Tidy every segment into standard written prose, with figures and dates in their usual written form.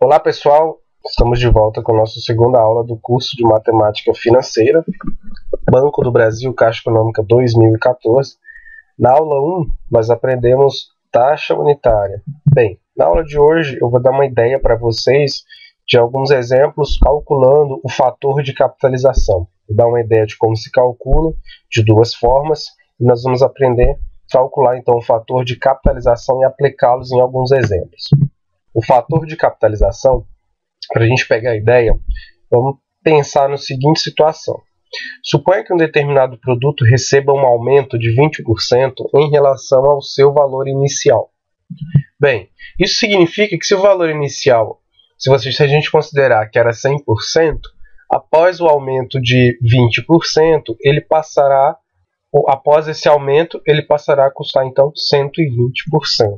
Olá pessoal, estamos de volta com a nossa segunda aula do curso de Matemática Financeira, Banco do Brasil, Caixa Econômica 2014. Na aula 1, nós aprendemos taxa unitária. Bem, na aula de hoje eu vou dar uma ideia para vocês de alguns exemplos calculando o fator de capitalização. Vou dar uma ideia de como se calcula, de duas formas, e nós vamos aprender a calcular então o fator de capitalização e aplicá-los em alguns exemplos. O fator de capitalização, para a gente pegar a ideia, vamos pensar na seguinte situação. Suponha que um determinado produto receba um aumento de 20% em relação ao seu valor inicial. Bem, isso significa que se o valor inicial, se a gente considerar que era 100%, após o aumento de 20%, após esse aumento, ele passará a custar então 120%.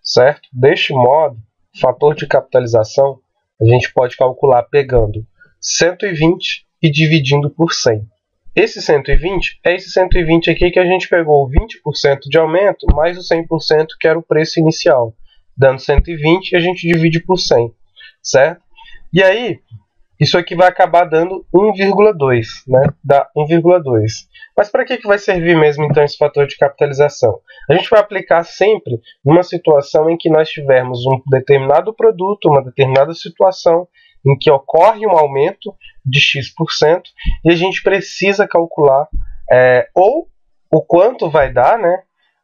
Certo? Deste modo, o fator de capitalização a gente pode calcular pegando 120 e dividindo por 100. Esse 120 é esse 120 aqui que a gente pegou 20% de aumento mais o 100% que era o preço inicial. Dando 120 e a gente divide por 100. Certo? E aí, isso aqui vai acabar dando 1,2, né? Dá 1,2. Mas para que vai servir mesmo então esse fator de capitalização? A gente vai aplicar sempre numa situação em que nós tivermos um determinado produto, uma determinada situação em que ocorre um aumento de X% e a gente precisa calcular ou o quanto vai dar, né,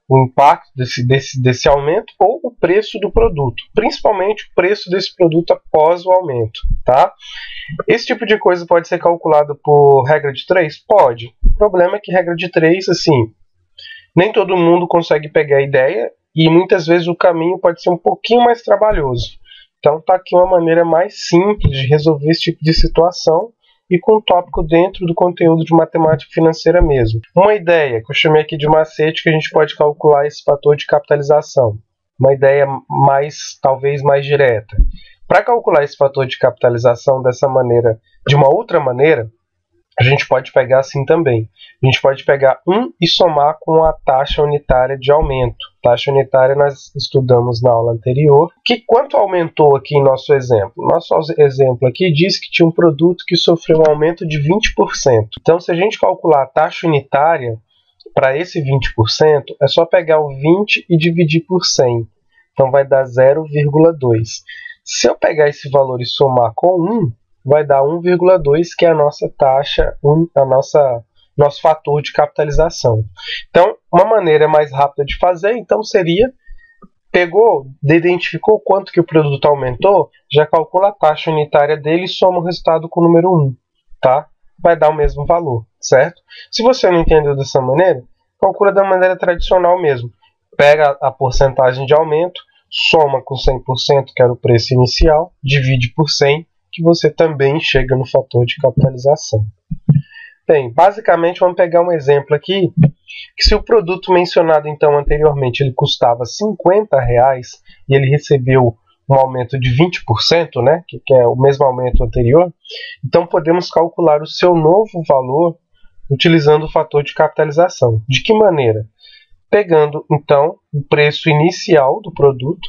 o impacto desse aumento ou o preço do produto, principalmente o preço desse produto após o aumento. Tá? Esse tipo de coisa pode ser calculado por regra de 3? Pode. O problema é que regra de 3, assim, nem todo mundo consegue pegar a ideia e muitas vezes o caminho pode ser um pouquinho mais trabalhoso. Então está aqui uma maneira mais simples de resolver esse tipo de situação e com um tópico dentro do conteúdo de matemática financeira mesmo. Uma ideia que eu chamei aqui de macete que a gente pode calcular esse fator de capitalização. Uma ideia talvez mais direta. Para calcular esse fator de capitalização dessa maneira, de uma outra maneira, a gente pode pegar assim também. A gente pode pegar 1 e somar com a taxa unitária de aumento. Taxa unitária nós estudamos na aula anterior. Quanto aumentou aqui em nosso exemplo? Nosso exemplo aqui diz que tinha um produto que sofreu um aumento de 20%. Então, se a gente calcular a taxa unitária para esse 20%, é só pegar o 20 e dividir por 100. Então, vai dar 0,2. Se eu pegar esse valor e somar com 1, vai dar 1,2, que é a nossa taxa, nosso fator de capitalização. Então, uma maneira mais rápida de fazer, então, seria, identificou quanto que o produto aumentou, já calcula a taxa unitária dele e soma o resultado com o número 1. Tá? Vai dar o mesmo valor, certo? Se você não entendeu dessa maneira, calcula da maneira tradicional mesmo. Pega a porcentagem de aumento, soma com 100%, que era o preço inicial, divide por 100, que você também chega no fator de capitalização. Bem, basicamente vamos pegar um exemplo aqui, que se o produto mencionado então anteriormente ele custava R$50 e ele recebeu um aumento de 20%, né, que é o mesmo aumento anterior, então podemos calcular o seu novo valor utilizando o fator de capitalização. De que maneira? Pegando então o preço inicial do produto,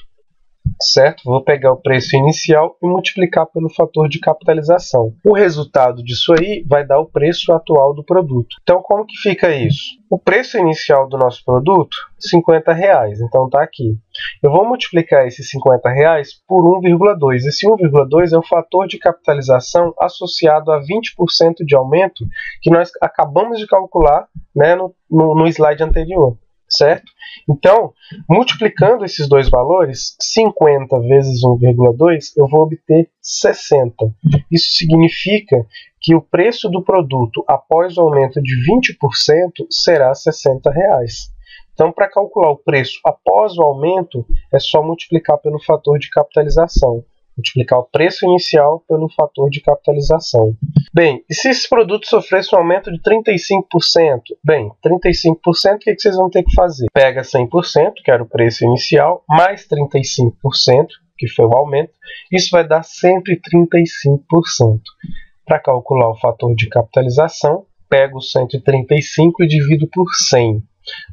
certo? Vou pegar o preço inicial e multiplicar pelo fator de capitalização. O resultado disso aí vai dar o preço atual do produto. Então, como que fica isso? O preço inicial do nosso produto, R$50. Então, está aqui. Eu vou multiplicar esses R$50 por 1,2. Esse 1,2 é o fator de capitalização associado a 20% de aumento que nós acabamos de calcular, né, no slide anterior. Certo? Então, multiplicando esses dois valores, 50 vezes 1,2, eu vou obter 60. Isso significa que o preço do produto após o aumento de 20% será R$60. Então, para calcular o preço após o aumento, é só multiplicar pelo fator de capitalização. Multiplicar o preço inicial pelo fator de capitalização. Bem, e se esse produto sofresse um aumento de 35%? Bem, 35%, o que vocês vão ter que fazer? Pega 100%, que era o preço inicial, mais 35%, que foi o aumento, isso vai dar 135%. Para calcular o fator de capitalização, pego o 135 e divido por 100.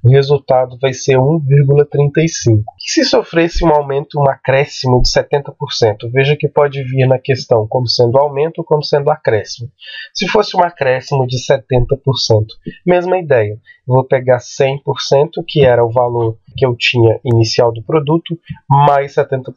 o resultado vai ser 1,35. E se sofresse um aumento, um acréscimo de 70%? Veja que pode vir na questão como sendo aumento ou como sendo acréscimo. Se fosse um acréscimo de 70%, mesma ideia. Eu vou pegar 100%, que era o valor que eu tinha inicial do produto, mais 70%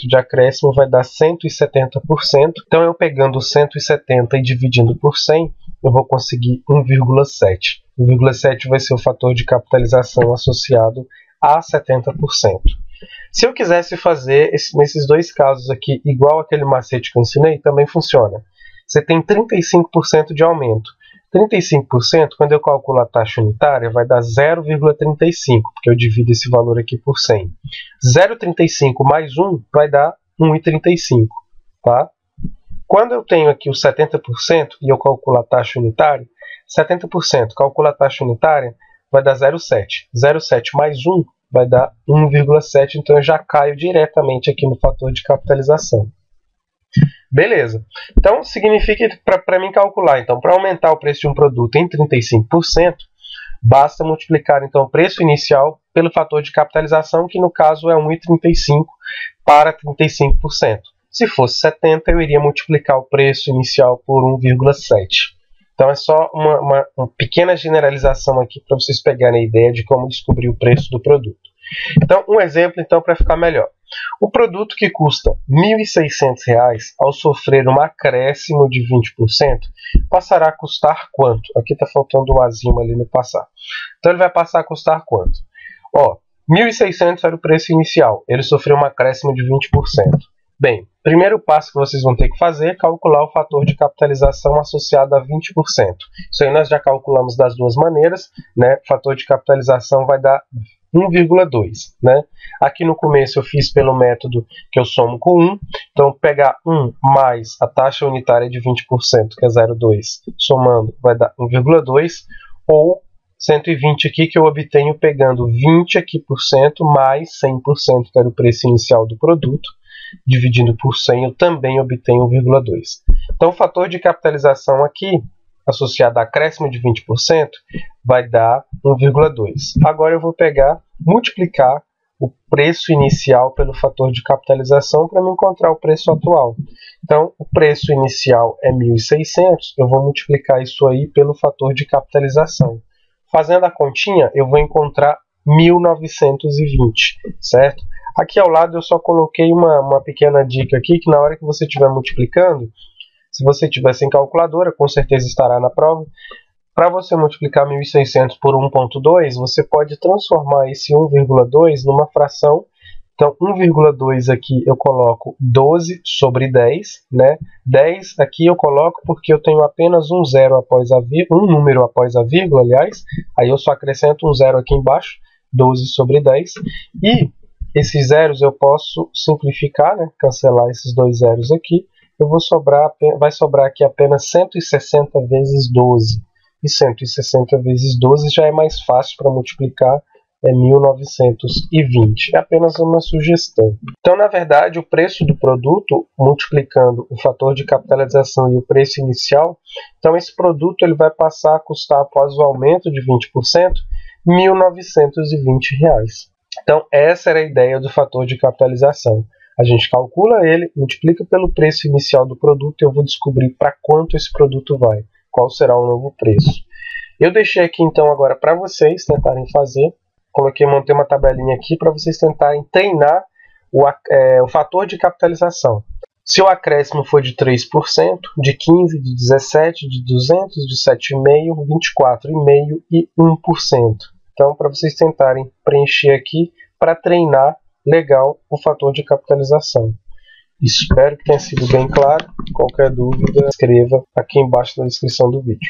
de acréscimo vai dar 170%. Então, eu pegando 170 e dividindo por 100, eu vou conseguir 1,7. 1,7 vai ser o fator de capitalização associado a 70%. Se eu quisesse fazer nesses dois casos aqui, igual aquele macete que eu ensinei, também funciona. Você tem 35% de aumento. 35%, quando eu calculo a taxa unitária, vai dar 0,35, porque eu divido esse valor aqui por 100. 0,35 mais 1 vai dar 1,35. Tá? Quando eu tenho aqui o 70% e eu calculo a taxa unitária, 70%, calculo a taxa unitária, vai dar 0,7. 0,7 mais 1 vai dar 1,7, então eu já caio diretamente aqui no fator de capitalização. Beleza. Então, significa que para mim calcular, então, para aumentar o preço de um produto em 35%, basta multiplicar então o preço inicial pelo fator de capitalização, que no caso é 1,35 para 35%. Se fosse 70, eu iria multiplicar o preço inicial por 1,7. Então é só uma pequena generalização aqui para vocês pegarem a ideia de como descobrir o preço do produto. Então, um exemplo então para ficar melhor. O produto que custa R$ 1.600, ao sofrer um acréscimo de 20%, passará a custar quanto? Aqui está faltando o azinho ali no passar. Então ele vai passar a custar quanto? Ó, R$ 1.600 era o preço inicial, ele sofreu um acréscimo de 20%. Bem, primeiro passo que vocês vão ter que fazer é calcular o fator de capitalização associado a 20%. Isso aí nós já calculamos das duas maneiras, né? O fator de capitalização vai dar 1,2, né? Aqui no começo eu fiz pelo método que eu somo com 1, então pegar 1 mais a taxa unitária de 20%, que é 0,2, somando vai dar 1,2, ou 120 aqui que eu obtenho pegando 20 aqui por cento mais 100%, que era o preço inicial do produto, dividindo por 100 eu também obtenho 1,2. Então o fator de capitalização aqui, associado a acréscimo de 20%, vai dar 1,2. Agora eu vou multiplicar o preço inicial pelo fator de capitalização para me encontrar o preço atual. Então, o preço inicial é 1.600, eu vou multiplicar isso aí pelo fator de capitalização. Fazendo a continha, eu vou encontrar 1.920, certo? Aqui ao lado eu só coloquei uma pequena dica aqui, que na hora que você estiver multiplicando, se você tiver sem calculadora, com certeza estará na prova. Para você multiplicar 1.600 por 1,2, você pode transformar esse 1,2 numa fração. Então, 1,2 aqui eu coloco 12 sobre 10, né? 10 aqui eu coloco porque eu tenho apenas um zero após a vírgula, um número após a vírgula, aliás. Aí eu só acrescento um zero aqui embaixo, 12 sobre 10. E esses zeros eu posso simplificar, né? Cancelar esses dois zeros aqui. Vai sobrar aqui apenas 160 vezes 12. E 160 vezes 12 já é mais fácil para multiplicar, é 1920. É apenas uma sugestão. Então, na verdade, o preço do produto, multiplicando o fator de capitalização e o preço inicial, então esse produto ele vai passar a custar, após o aumento de 20%, R$ 1.920. Então, essa era a ideia do fator de capitalização. A gente calcula ele, multiplica pelo preço inicial do produto e eu vou descobrir para quanto esse produto vai, qual será o novo preço. Eu deixei aqui então agora para vocês tentarem fazer, montei uma tabelinha aqui para vocês tentarem treinar o fator de capitalização. Se o acréscimo for de 3%, de 15%, de 17%, de 200%, de 7,5%, 24,5% e 1%. Então, para vocês tentarem preencher aqui para treinar legal o fator de capitalização. Espero que tenha sido bem claro. Qualquer dúvida, escreva aqui embaixo na descrição do vídeo.